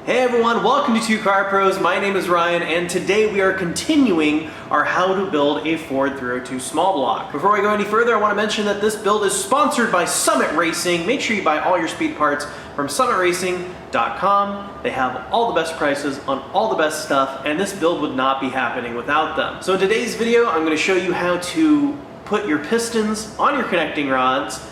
Hey everyone, welcome to Two Car Pros. My name is Ryan, and today we are continuing our how to build a Ford 302 small block. Before I go any further, I want to mention that this build is sponsored by Summit Racing. Make sure you buy all your speed parts from summitracing.com. They have all the best prices on all the best stuff, and this build would not be happening without them. So in today's video, I'm going to show you how to put your pistons on your connecting rods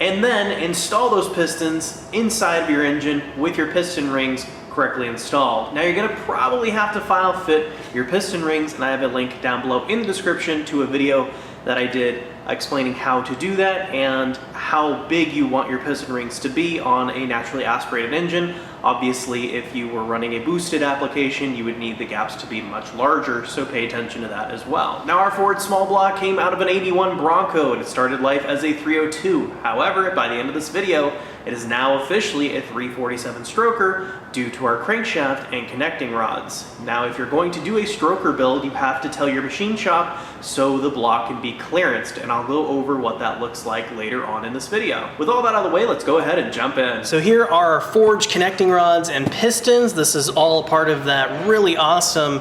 and then install those pistons inside of your engine with your piston rings correctly installed. Now you're gonna probably have to file fit your piston rings, and I have a link down below in the description to a video that I did explaining how to do that and how big you want your piston rings to be on a naturally aspirated engine. Obviously, if you were running a boosted application, you would need the gaps to be much larger, so pay attention to that as well. Now, our Ford small block came out of an 81 Bronco, and it started life as a 302. However, by the end of this video, it is now officially a 347 stroker due to our crankshaft and connecting rods. Now, if you're going to do a stroker build, you have to tell your machine shop so the block can be clearanced, and I'll go over what that looks like later on in this video. With all that out of the way, let's go ahead and jump in. So here are our forged connecting rods and pistons. This is all part of that really awesome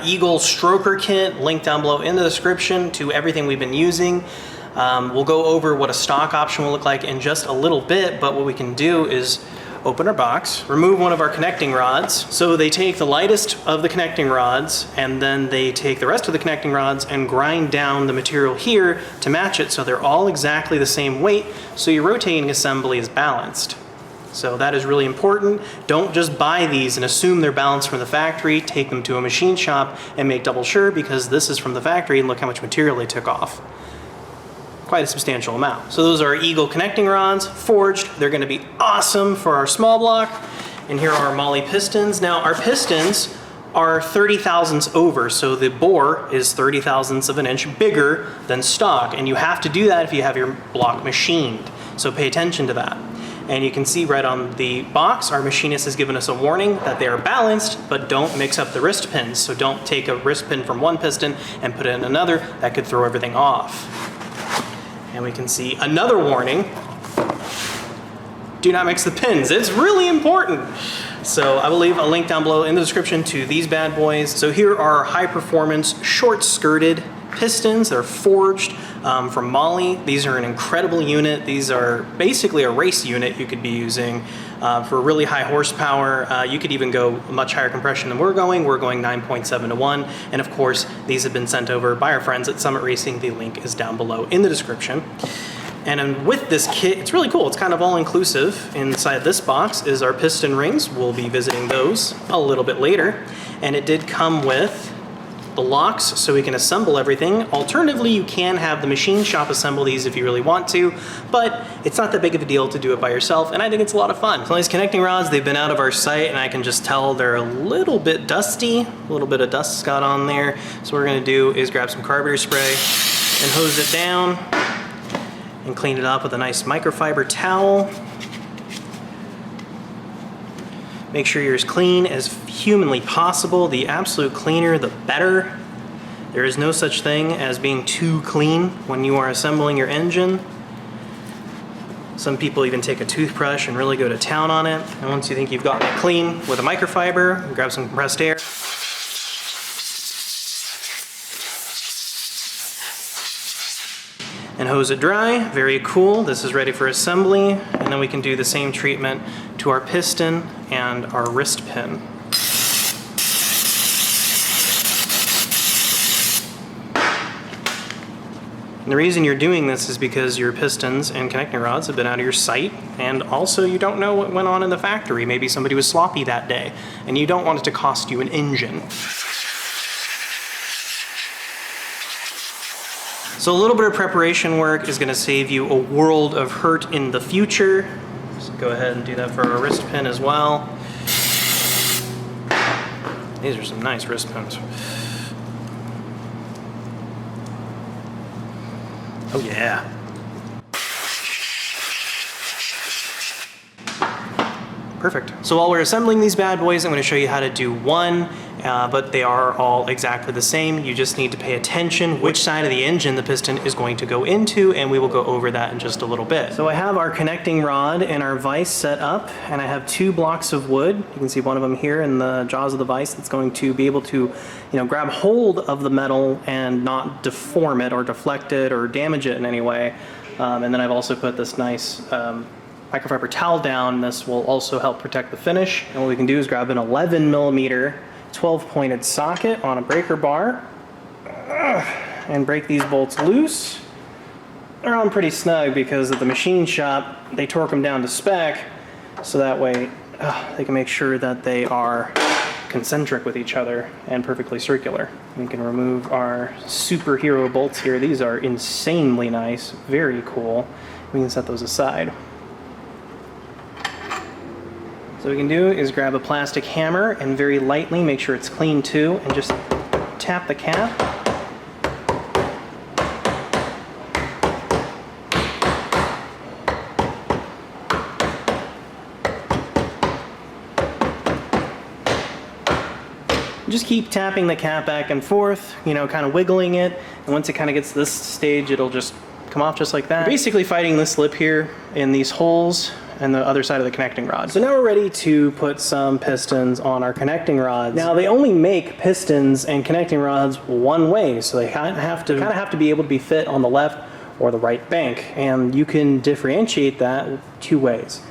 Eagle stroker kit. Link down below in the description to everything we've been using. We'll go over what a stock option will look like in just a little bit, but what we can do is open our box, remove one of our connecting rods. So they take the lightest of the connecting rods, and then they take the rest of the connecting rods and grind down the material here to match it so they're all exactly the same weight, so your rotating assembly is balanced. So that is really important. Don't just buy these and assume they're balanced from the factory. Take them to a machine shop and make double sure, because this is from the factory, and look how much material they took off. Quite a substantial amount. So those are our Eagle connecting rods, forged. They're gonna be awesome for our small block. And here are our Molle pistons. Now our pistons are 30 thousandths over, so the bore is 30 thousandths of an inch bigger than stock, and you have to do that if you have your block machined. So pay attention to that. And you can see right on the box, our machinist has given us a warning that they are balanced, but don't mix up the wrist pins. So don't take a wrist pin from one piston and put it in another. That could throw everything off. And we can see another warning. Do not mix the pins. It's really important. So I will leave a link down below in the description to these bad boys. So here are high performance short skirted pistons. They're forged from Molle. These are an incredible unit. These are basically a race unit you could be using for really high horsepower. You could even go much higher compression than we're going. We're going 9.7 to 1. And of course, these have been sent over by our friends at Summit Racing. The link is down below in the description. And then with this kit, it's really cool. It's kind of all inclusive. Inside this box is our piston rings. We'll be visiting those a little bit later. And it did come with the locks so we can assemble everything. Alternatively, you can have the machine shop assemble these if you really want to, but it's not that big of a deal to do it by yourself, and I think it's a lot of fun. So these connecting rods, they've been out of our site, and I can just tell they're a little bit dusty. A little bit of dust got on there. So what we're gonna do is grab some carburetor spray and hose it down and clean it up with a nice microfiber towel. Make sure you're as clean as humanly possible. The absolute cleaner, the better. There is no such thing as being too clean when you are assembling your engine. Some people even take a toothbrush and really go to town on it. And once you think you've gotten it clean with a microfiber, grab some compressed air. And hose it dry. Very cool. This is ready for assembly, and then we can do the same treatment to our piston and our wrist pin. And the reason you're doing this is because your pistons and connecting rods have been out of your sight, and also you don't know what went on in the factory. Maybe somebody was sloppy that day, and you don't want it to cost you an engine. So a little bit of preparation work is going to save you a world of hurt in the future. So go ahead and do that for our wrist pin as well. These are some nice wrist pins. Oh yeah. Perfect. So while we're assembling these bad boys, I'm going to show you how to do one but they are all exactly the same. You just need to pay attention which side of the engine the piston is going to go into, and we will go over that in just a little bit. So I have our connecting rod and our vise set up, and I have 2 blocks of wood. You can see one of them here in the jaws of the vise that's going to be able to, grab hold of the metal and not deform it or deflect it or damage it in any way. And then I've also put this nice microfiber towel down. This will also help protect the finish. And what we can do is grab an 11mm 12-pointed socket on a breaker bar and break these bolts loose. They're on pretty snug because at the machine shop they torque them down to spec, so that way they can make sure that they are concentric with each other and perfectly circular. We can remove our superhero bolts here. These are insanely nice, very cool. We can set those aside. So what we can do is grab a plastic hammer and very lightly, make sure it's clean too, and just tap the cap. Just keep tapping the cap back and forth, kind of wiggling it, and once it kind of gets to this stage, it'll just come off just like that. We're basically fighting this slip here in these holes and the other side of the connecting rod. So now we're ready to put some pistons on our connecting rods. Now they only make pistons and connecting rods one way, so they kind of have to be able to be fit on the left or the right bank, and you can differentiate that 2 ways.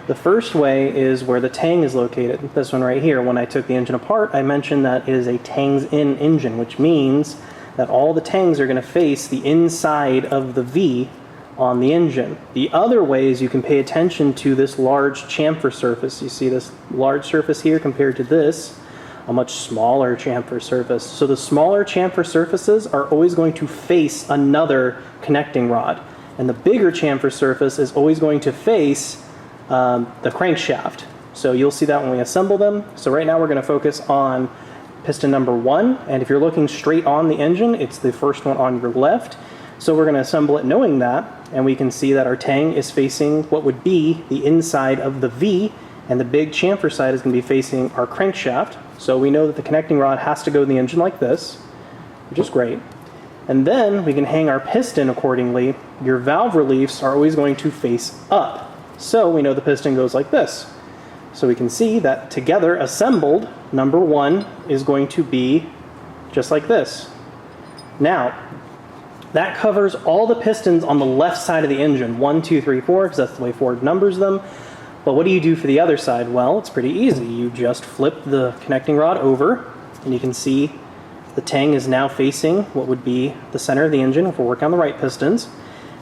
The first way is where the tang is located. This one right here. When I took the engine apart, I mentioned that it is a tangs-in engine, which means that all the tangs are going to face the inside of the V on the engine. The other way is you can pay attention to this large chamfer surface. You see this large surface here compared to this, a much smaller chamfer surface. So the smaller chamfer surfaces are always going to face another connecting rod, and the bigger chamfer surface is always going to face the crankshaft. So you'll see that when we assemble them. So right now we're going to focus on piston number 1, and if you're looking straight on the engine, it's the first one on your left. So we're going to assemble it knowing that, and we can see that our tang is facing what would be the inside of the V, and the big chamfer side is going to be facing our crankshaft. So we know that the connecting rod has to go in the engine like this, which is great. And then we can hang our piston accordingly. Your valve reliefs are always going to face up. So we know the piston goes like this. So we can see that together, assembled, number 1 is going to be just like this. Now, that covers all the pistons on the left side of the engine, 1, 2, 3, 4, because that's the way Ford numbers them. But what do you do for the other side? Well, it's pretty easy. You just flip the connecting rod over, and you can see the tang is now facing what would be the center of the engine if we're working on the right pistons.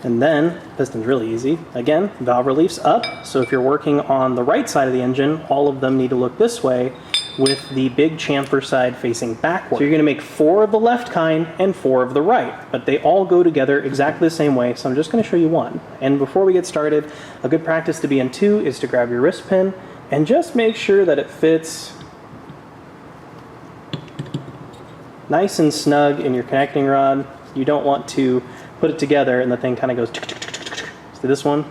And then, piston's really easy. Again, valve reliefs up. So if you're working on the right side of the engine, all of them need to look this way with the big chamfer side facing backward. So you're gonna make 4 of the left kind and 4 of the right, but they all go together exactly the same way. So I'm just gonna show you one. And before we get started, a good practice to be in 2 is to grab your wrist pin and just make sure that it fits nice and snug in your connecting rod. You don't want to put it together and the thing kind of goes. See this one?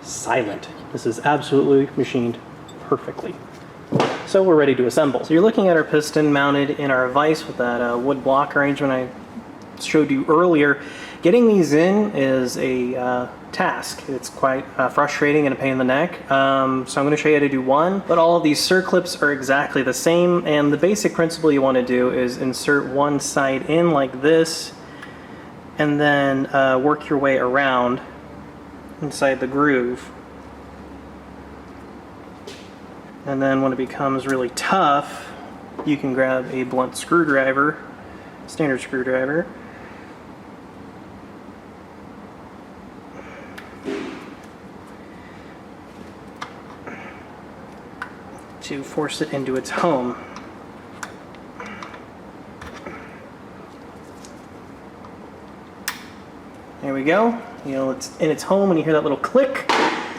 Silent. This is absolutely machined perfectly. So we're ready to assemble. So you're looking at our piston mounted in our vise with that wood block arrangement I showed you earlier. Getting these in is a task. It's quite frustrating and a pain in the neck. So I'm going to show you how to do one, but all of these circlips are exactly the same, and the basic principle you want to do is insert one side in like this, and then work your way around inside the groove. And then when it becomes really tough, you can grab a blunt screwdriver, standard screwdriver, to force it into its home. There we go. You know, it's in its home and you hear that little click.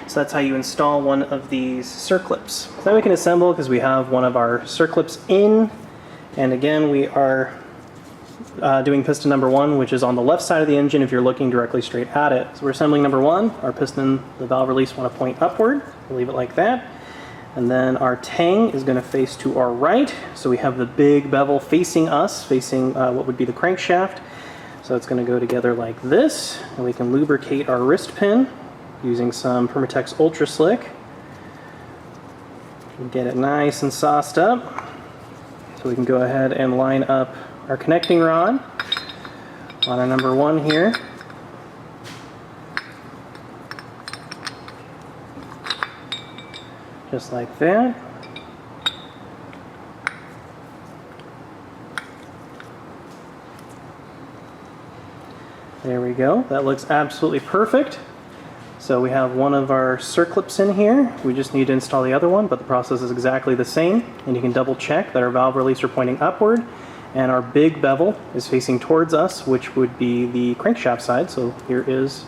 So that's how you install one of these circlips. So now we can assemble because we have one of our circlips in. And again, we are doing piston number 1, which is on the left side of the engine if you're looking directly straight at it. So we're assembling number 1. Our piston, the valve release want to point upward. We'll leave it like that. And then our tang is going to face to our right. So we have the big bevel facing us, facing what would be the crankshaft. So it's going to go together like this. And we can lubricate our wrist pin using some Permatex Ultra Slick. Get it nice and sauced up. So we can go ahead and line up our connecting rod on our number 1 here. Just like that. There we go. That looks absolutely perfect. So we have one of our circlips in here. We just need to install the other one, but the process is exactly the same. And you can double check that our valve release are pointing upward and our big bevel is facing towards us, which would be the crankshaft side. So here is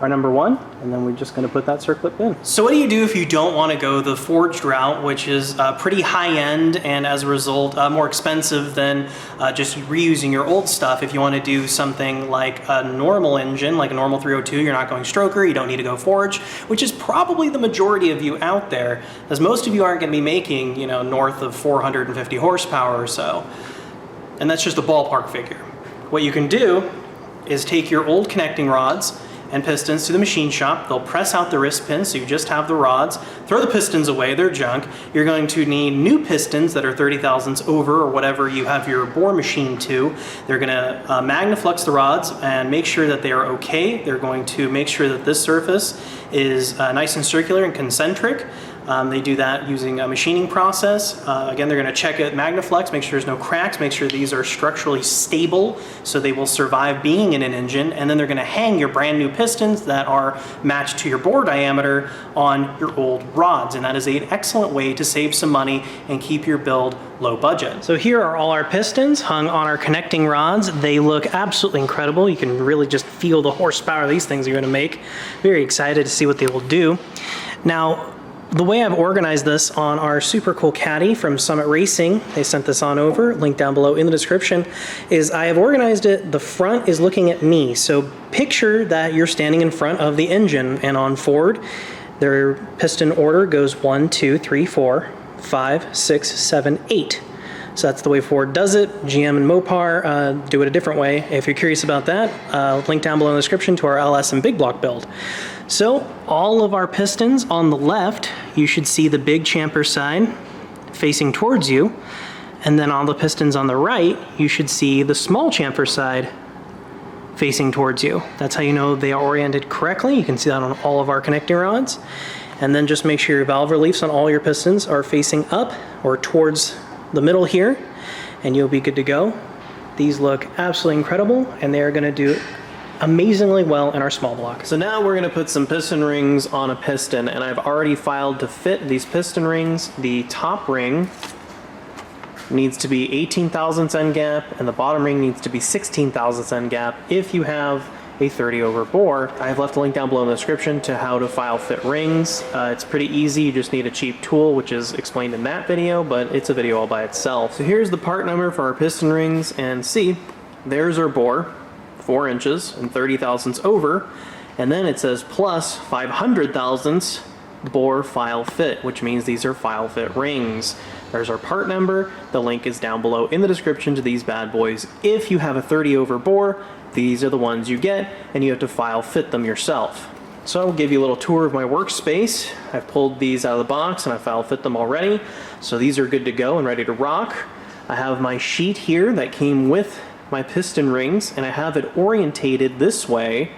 our number 1, and then we're just going to put that circlip in. So what do you do if you don't want to go the forged route, which is pretty high-end and as a result more expensive than just reusing your old stuff? If you want to do something like a normal engine, like a normal 302, you're not going stroker, you don't need to go forged, which is probably the majority of you out there, as most of you aren't going to be making, you know, north of 450 horsepower or so. And that's just a ballpark figure. What you can do is take your old connecting rods and pistons to the machine shop. They'll press out the wrist pins, so you just have the rods. Throw the pistons away, they're junk. You're going to need new pistons that are 30 thousandths over or whatever you have your bore machine to. They're gonna magnaflux the rods and make sure that they are okay. They're going to make sure that this surface is nice and circular and concentric. They do that using a machining process. Again, they're going to check it magnaflux, make sure there's no cracks, make sure these are structurally stable so they will survive being in an engine, and then they're going to hang your brand new pistons that are matched to your bore diameter on your old rods, and that is an excellent way to save some money and keep your build low budget. So here are all our pistons hung on our connecting rods. They look absolutely incredible. You can really just feel the horsepower these things are going to make. Very excited to see what they will do. Now, the way I've organized this on our super cool caddy from Summit Racing, they sent this on over, link down below in the description, is I have organized it, the front is looking at me. So picture that you're standing in front of the engine, and on Ford, their piston order goes 1, 2, 3, 4, 5, 6, 7, 8. So that's the way Ford does it. GM and Mopar do it a different way. If you're curious about that, link down below in the description to our LS and big block build. So all of our pistons on the left, you should see the big chamfer side facing towards you. And then on the pistons on the right, you should see the small chamfer side facing towards you. That's how you know they are oriented correctly. You can see that on all of our connecting rods. And then just make sure your valve reliefs on all your pistons are facing up or towards the middle here, and you'll be good to go. These look absolutely incredible, and they are going to do amazingly well in our small block. So now we're going to put some piston rings on a piston, and I've already filed to fit these piston rings. The top ring needs to be 18 thousandths end gap, and the bottom ring needs to be 16 thousandths end gap if you have a 30 over bore. I have left a link down below in the description to how to file fit rings. It's pretty easy, you just need a cheap tool, which is explained in that video, but it's a video all by itself. So here's the part number for our piston rings, and see, there's our bore, 4 inches and 30 thousandths over, and then it says plus 500 thousandths bore file fit, which means these are file fit rings. There's our part number. The link is down below in the description to these bad boys. If you have a 30 over bore, these are the ones you get, and you have to file fit them yourself. So I'll give you a little tour of my workspace. I've pulled these out of the box and I file fit them already. So these are good to go and ready to rock. I have my sheet here that came with my piston rings, and I have it orientated this way,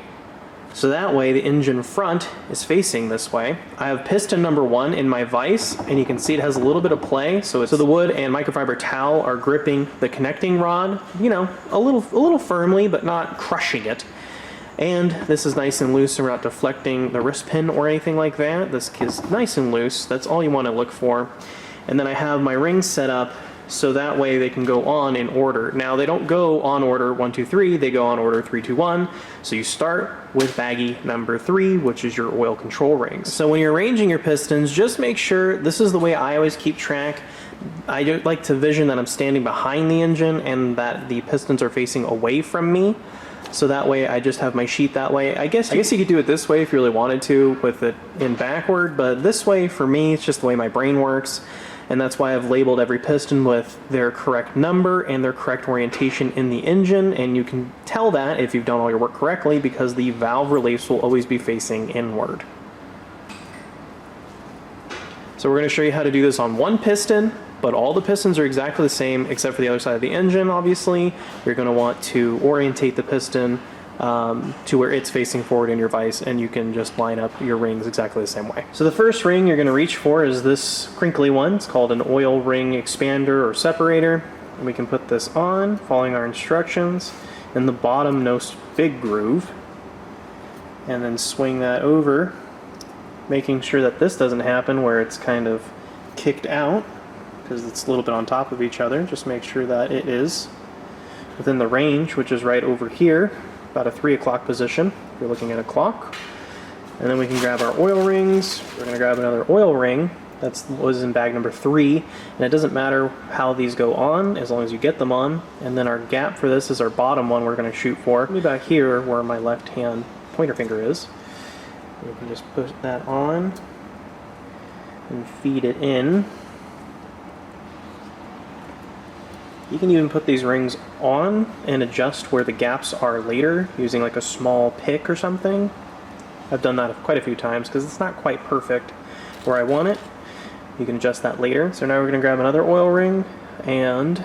so that way the engine front is facing this way. I have piston number 1 in my vise, and you can see it has a little bit of play, so the wood and microfiber towel are gripping the connecting rod, you know, a little firmly, but not crushing it. And this is nice and loose, and we're not deflecting the wrist pin or anything like that. This is nice and loose. That's all you want to look for. And then I have my rings set up so that way they can go on in order. Now they don't go on order 1, 2, 3, they go on order 3, 2, 1. So you start with baggie number 3, which is your oil control rings. So when you're arranging your pistons, just make sure, this is the way I always keep track. I like to vision that I'm standing behind the engine and that the pistons are facing away from me. So that way I just have my sheet that way. I guess you could do it this way if you really wanted to with it in backward, but this way for me, it's just the way my brain works. And that's why I've labeled every piston with their correct number and their correct orientation in the engine. And you can tell that if you've done all your work correctly because the valve reliefs will always be facing inward. So we're going to show you how to do this on one piston, but all the pistons are exactly the same except for the other side of the engine, obviously. You're going to want to orientate the piston to where it's facing forward in your vise, and you can just line up your rings exactly the same way. So the first ring you're going to reach for is this crinkly one. It's called an oil ring expander or separator. And we can put this on, following our instructions, in the bottom-most big groove, and then swing that over, making sure that this doesn't happen where it's kind of kicked out, because it's a little bit on top of each other. Just make sure that it is within the range, which is right over here, about a 3 o'clock position, if you're looking at a clock. And then we can grab our oil rings. We're gonna grab another oil ring. That was in bag number 3. And it doesn't matter how these go on, as long as you get them on. And then our gap for this is our bottom one we're gonna shoot for. Maybe back here where my left hand pointer finger is. We can just put that on and feed it in. You can even put these rings on and adjust where the gaps are later using like a small pick or something. I've done that quite a few times because it's not quite perfect where I want it. You can adjust that later. So now we're going to grab another oil ring, and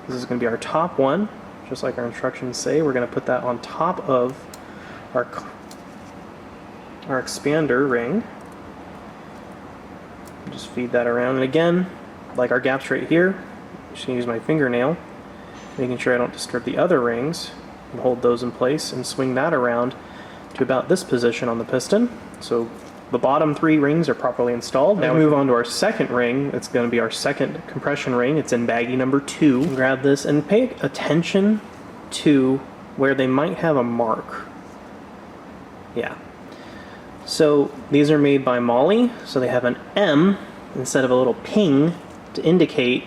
this is going to be our top one. Just like our instructions say, we're going to put that on top of our expander ring. Just feed that around, and again, like our gaps right here, I'm just going to use my fingernail, making sure I don't disturb the other rings, and hold those in place and swing that around to about this position on the piston. So the bottom 3 rings are properly installed. Now we move on to our second ring. It's going to be our second compression ring. It's in baggie number 2. Grab this and pay attention to where they might have a mark. Yeah. So these are made by Molly, so they have an M instead of a little ping to indicate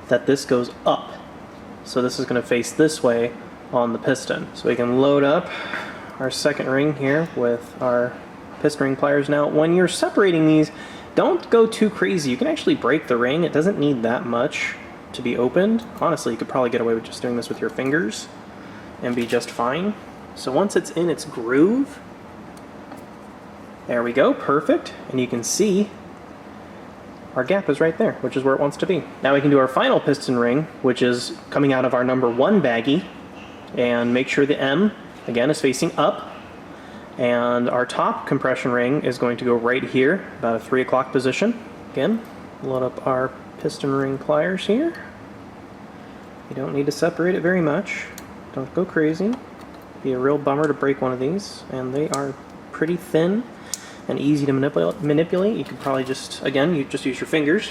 that this goes up. So this is going to face this way on the piston. So we can load up our second ring here with our piston ring pliers. Now when you're separating these, don't go too crazy. You can actually break the ring. It doesn't need that much to be opened. Honestly, you could probably get away with just doing this with your fingers and be just fine. So once it's in its groove, there we go, perfect. And you can see our gap is right there, which is where it wants to be. Now we can do our final piston ring, which is coming out of our number 1 baggie, and make sure the M, again, is facing up. And our top compression ring is going to go right here, about a 3 o'clock position. Again, load up our piston ring pliers here. You don't need to separate it very much. Don't go crazy. It'd be a real bummer to break one of these, and they are pretty thin and easy to manipulate. You could probably just, again, you just use your fingers.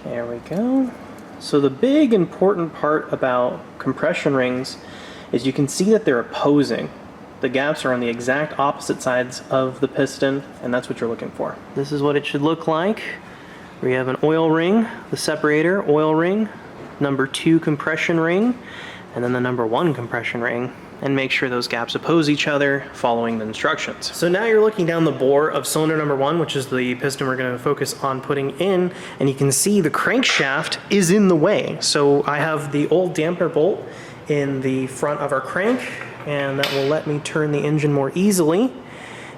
There we go. So the big important part about compression rings is you can see that they're opposing. The gaps are on the exact opposite sides of the piston, and that's what you're looking for. This is what it should look like. We have an oil ring, the separator, oil ring, number 2 compression ring, and then the number 1 compression ring, and make sure those gaps oppose each other following the instructions. So now you're looking down the bore of cylinder number 1, which is the piston we're going to focus on putting in, and you can see the crankshaft is in the way. So I have the old damper bolt in the front of our crank, and that will let me turn the engine more easily.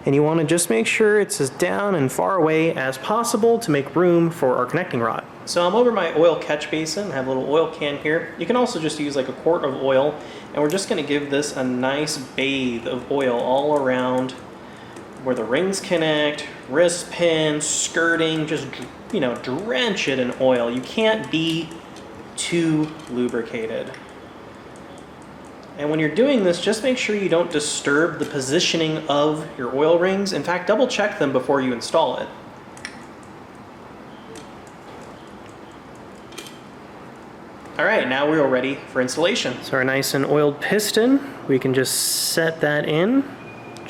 And you want to just make sure it's as down and far away as possible to make room for our connecting rod. So I'm over my oil catch basin. I have a little oil can here. You can also just use like a quart of oil, and we're just going to give this a nice bathe of oil all around where the rings connect, wrist pin, skirting, just, you know, drench it in oil. You can't be too lubricated. And when you're doing this, just make sure you don't disturb the positioning of your oil rings. In fact, double check them before you install it. All right, now we're all ready for installation. So our nice and oiled piston, we can just set that in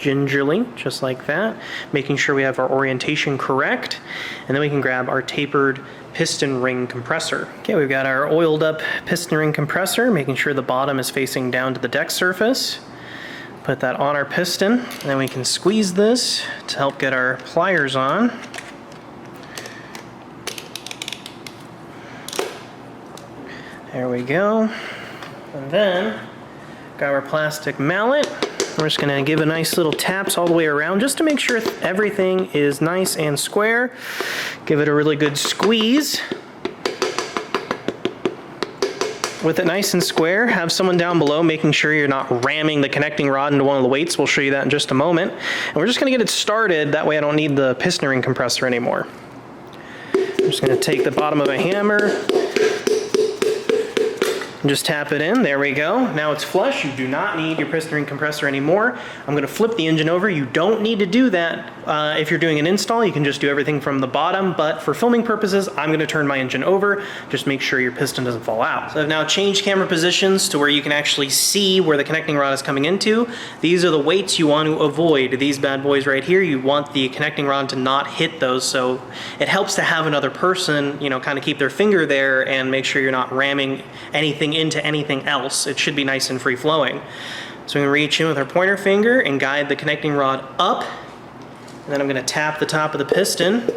gingerly, just like that, making sure we have our orientation correct, and then we can grab our tapered piston ring compressor. Okay, we've got our oiled up piston ring compressor, making sure the bottom is facing down to the deck surface. Put that on our piston, and then we can squeeze this to help get our pliers on. There we go. And then, got our plastic mallet. We're just gonna give a nice little taps all the way around just to make sure everything is nice and square. Give it a really good squeeze. With it nice and square, have someone down below making sure you're not ramming the connecting rod into one of the weights. We'll show you that in just a moment. And we're just gonna get it started, that way I don't need the piston ring compressor anymore. I'm just gonna take the bottom of a hammer, and just tap it in, there we go. Now it's flush, you do not need your piston ring compressor anymore. I'm gonna flip the engine over. You don't need to do that if you're doing an install. You can just do everything from the bottom, but for filming purposes, I'm gonna turn my engine over. Just make sure your piston doesn't fall out. So I've now changed camera positions to where you can actually see where the connecting rod is coming into. These are the weights you want to avoid. These bad boys right here, you want the connecting rod to not hit those, so it helps to have another person, you know, kind of keep their finger there and make sure you're not ramming anything into anything else. It should be nice and free flowing. So we can reach in with our pointer finger and guide the connecting rod up, and then I'm going to tap the top of the piston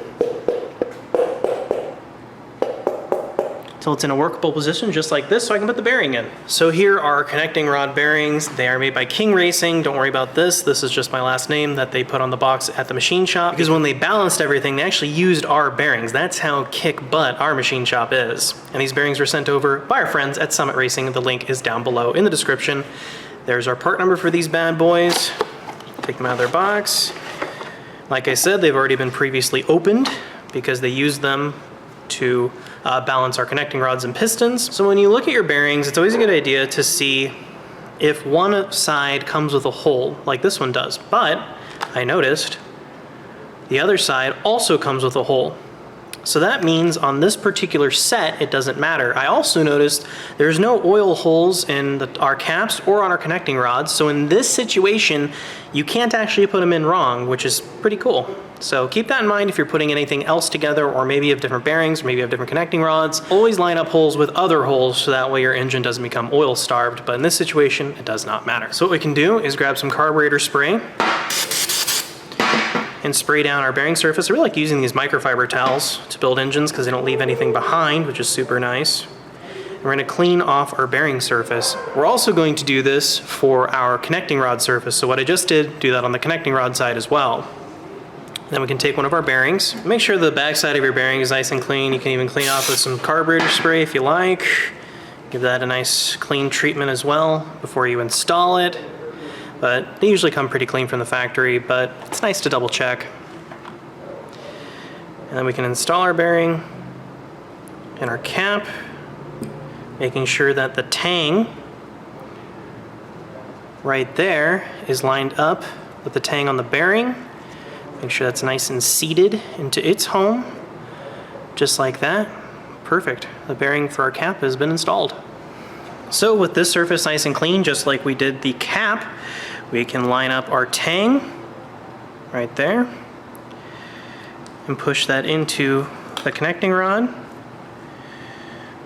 until it's in a workable position just like this, so I can put the bearing in. So here are our connecting rod bearings. They are made by King Racing. Don't worry about this. This is just my last name that they put on the box at the machine shop, because when they balanced everything, they actually used our bearings. That's how kick butt our machine shop is. And these bearings were sent over by our friends at Summit Racing. The link is down below in the description. There's our part number for these bad boys. Take them out of their box. Like I said, they've already been previously opened because they used them to balance our connecting rods and pistons. So when you look at your bearings, it's always a good idea to see if one side comes with a hole, like this one does. But I noticed the other side also comes with a hole. So that means on this particular set, it doesn't matter. I also noticed there's no oil holes in our caps or on our connecting rods. So in this situation, you can't actually put them in wrong, which is pretty cool. So keep that in mind if you're putting anything else together, or maybe you have different bearings, or maybe you have different connecting rods. Always line up holes with other holes so that way your engine doesn't become oil starved. But in this situation, it does not matter. So what we can do is grab some carburetor spray and spray down our bearing surface. I really like using these microfiber towels to build engines because they don't leave anything behind, which is super nice. And we're gonna clean off our bearing surface. We're also going to do this for our connecting rod surface. So what I just did, do that on the connecting rod side as well. Then we can take one of our bearings. Make sure the back side of your bearing is nice and clean. You can even clean off with some carburetor spray if you like. Give that a nice clean treatment as well before you install it. But they usually come pretty clean from the factory, but it's nice to double check. And then we can install our bearing and our cap, making sure that the tang right there is lined up with the tang on the bearing. Make sure that's nice and seated into its home, just like that. Perfect. The bearing for our cap has been installed. So with this surface nice and clean, just like we did the cap, we can line up our tang right there and push that into the connecting rod,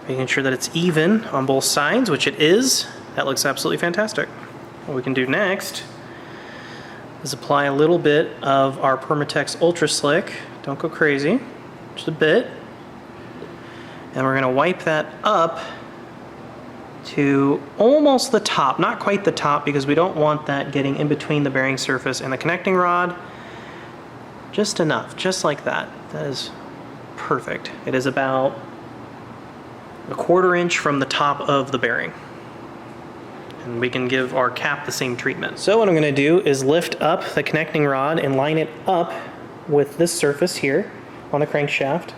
making sure that it's even on both sides, which it is. That looks absolutely fantastic. What we can do next is apply a little bit of our Permatex Ultra Slick. Don't go crazy, just a bit. And we're gonna wipe that up to almost the top, not quite the top, because we don't want that getting in between the bearing surface and the connecting rod. Just enough, just like that. That is perfect. It is about a 1/4 inch from the top of the bearing. And we can give our cap the same treatment. So what I'm gonna do is lift up the connecting rod and line it up with this surface here on the crankshaft.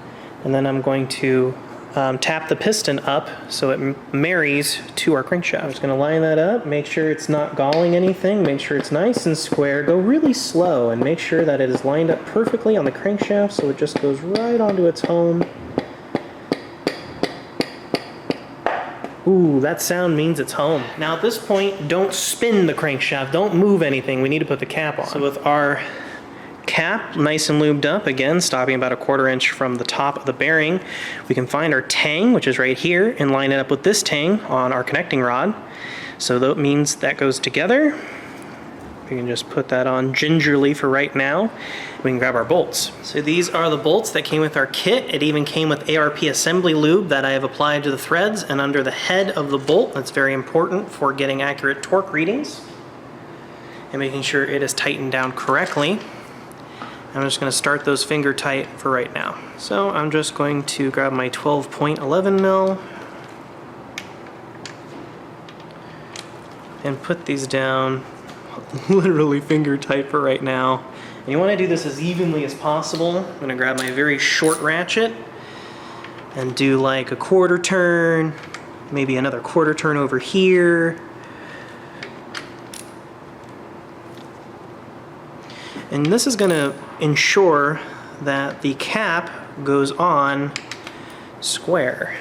And then I'm going to tap the piston up so it marries to our crankshaft. I'm just gonna line that up, make sure it's not galling anything, make sure it's nice and square, go really slow and make sure that it is lined up perfectly on the crankshaft so it just goes right onto its home. Ooh, that sound means it's home. Now at this point, don't spin the crankshaft, don't move anything. We need to put the cap on. So with our cap nice and lubed up, again, stopping about 1/4 inch from the top of the bearing, we can find our tang, which is right here, and line it up with this tang on our connecting rod. So that means that goes together. We can just put that on gingerly for right now. We can grab our bolts. So these are the bolts that came with our kit. It even came with ARP assembly lube that I have applied to the threads and under the head of the bolt. That's very important for getting accurate torque readings and making sure it is tightened down correctly. I'm just going to start those finger tight for right now. So I'm just going to grab my 12.11 mil and put these down literally finger tight for right now. And you want to do this as evenly as possible. I'm going to grab my very short ratchet and do like a 1/4 turn, maybe another 1/4 turn over here. And this is going to ensure that the cap goes on square.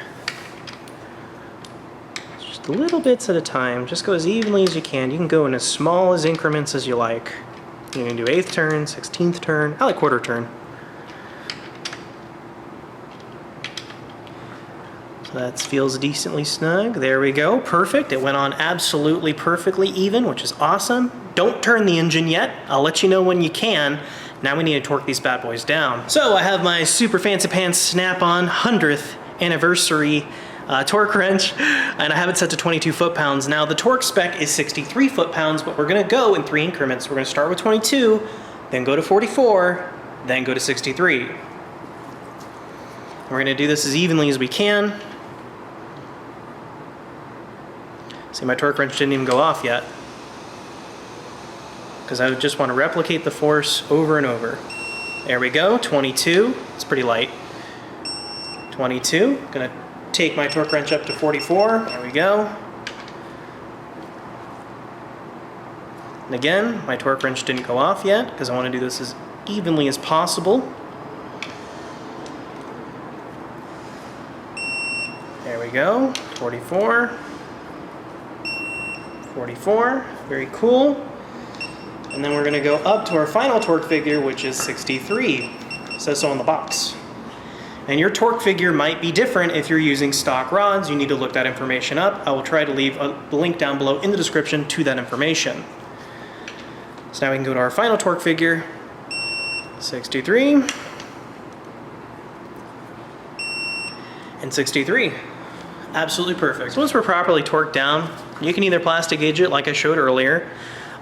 Just little bits at a time. Just go as evenly as you can. You can go in as small as increments as you like. You can do 1/8 turn, 16th turn. I like 1/4 turn. So that feels decently snug. There we go. Perfect. It went on absolutely perfectly even, which is awesome. Don't turn the engine yet. I'll let you know when you can. Now we need to torque these bad boys down. So I have my super fancy pants Snap-on 100th anniversary torque wrench, and I have it set to 22 foot-pounds. Now the torque spec is 63 foot-pounds, but we're gonna go in 3 increments. We're gonna start with 22, then go to 44, then go to 63. And we're gonna do this as evenly as we can. See, my torque wrench didn't even go off yet, because I just want to replicate the force over and over. There we go, 22, it's pretty light. 22, gonna take my torque wrench up to 44, there we go. And again, my torque wrench didn't go off yet, because I want to do this as evenly as possible. There we go, 44. 44, very cool. And then we're gonna go up to our final torque figure, which is 63. It says so on the box. And your torque figure might be different if you're using stock rods. You need to look that information up. I will try to leave a link down below in the description to that information. So now we can go to our final torque figure, 63. And 63. Absolutely perfect. So once we're properly torqued down, you can either plastic gauge it like I showed earlier,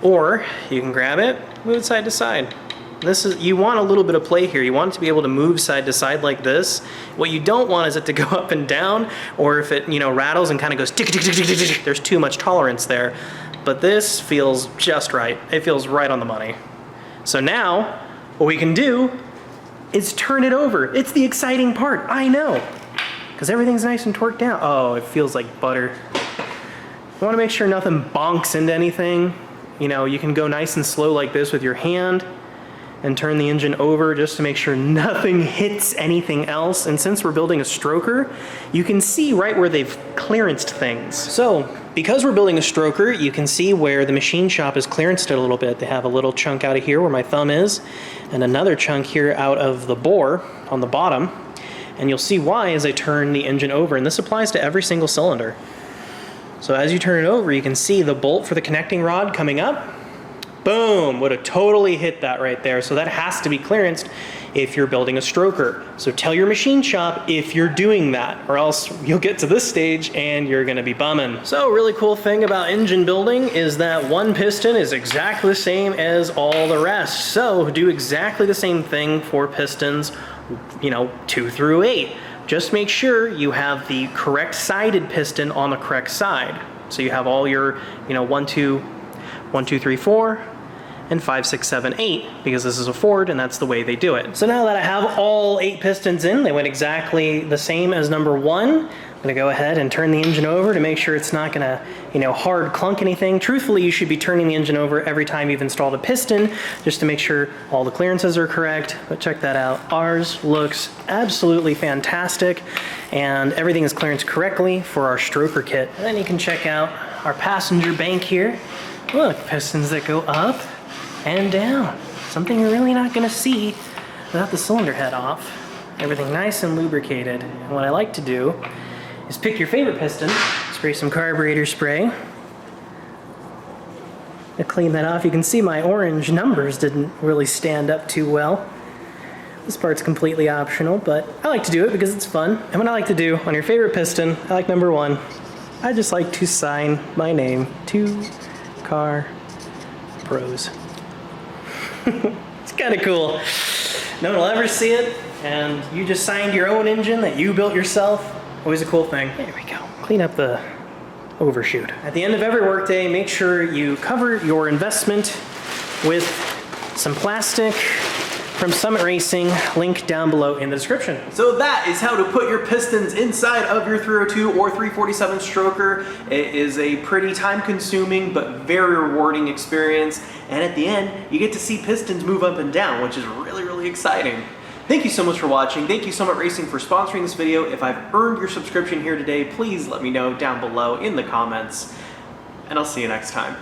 or you can grab it, move it side to side. This is, you want a little bit of play here. You want it to be able to move side to side like this. What you don't want is it to go up and down, or if it, rattles and kind of goes tick, tick, tick, tick, tick, tick, there's too much tolerance there. But this feels just right. It feels right on the money. So now, what we can do is turn it over. It's the exciting part, I know. Because everything's nice and torqued down. Oh, it feels like butter. You want to make sure nothing bonks into anything. You can go nice and slow like this with your hand and turn the engine over just to make sure nothing hits anything else. And since we're building a stroker, you can see right where they've clearanced things. So because we're building a stroker, you can see where the machine shop has clearanced it a little bit. They have a little chunk out of here where my thumb is, and another chunk here out of the bore on the bottom. And you'll see why as I turn the engine over, and this applies to every single cylinder. So as you turn it over, you can see the bolt for the connecting rod coming up. Boom, would have totally hit that right there. So that has to be clearanced if you're building a stroker. So tell your machine shop if you're doing that, or else you'll get to this stage and you're gonna be bumming. So a really cool thing about engine building is that one piston is exactly the same as all the rest. So do exactly the same thing for pistons 2 through 8. Just make sure you have the correct sided piston on the correct side. So you have all your, 1, 2, 3, 4, and 5, 6, 7, 8, because this is a Ford and that's the way they do it. So now that I have all 8 pistons in, they went exactly the same as number 1. I'm gonna go ahead and turn the engine over to make sure it's not gonna, hard clunk anything. Truthfully, you should be turning the engine over every time you've installed a piston, just to make sure all the clearances are correct. But check that out. Ours looks absolutely fantastic, and everything is clearanced correctly for our stroker kit. And then you can check out our passenger bank here. Look, pistons that go up and down. Something you're really not gonna see without the cylinder head off. Everything nice and lubricated. And what I like to do is pick your favorite piston, spray some carburetor spray. To clean that off, you can see my orange numbers didn't really stand up too well. This part's completely optional, but I like to do it because it's fun. And what I like to do on your favorite piston, I like number 1. I just like to sign my name, 2 Car Pros. It's kind of cool. No one will ever see it, and you just signed your own engine that you built yourself. Always a cool thing. There we go. Clean up the overshoot. At the end of every workday, make sure you cover your investment with some plastic from Summit Racing, link down below in the description. So that is how to put your pistons inside of your 302 or 347 stroker. It is a pretty time-consuming but very rewarding experience, and at the end, you get to see pistons move up and down, which is really, really exciting. Thank you so much for watching. Thank you Summit Racing for sponsoring this video. If I've earned your subscription here today, please let me know down below in the comments, and I'll see you next time.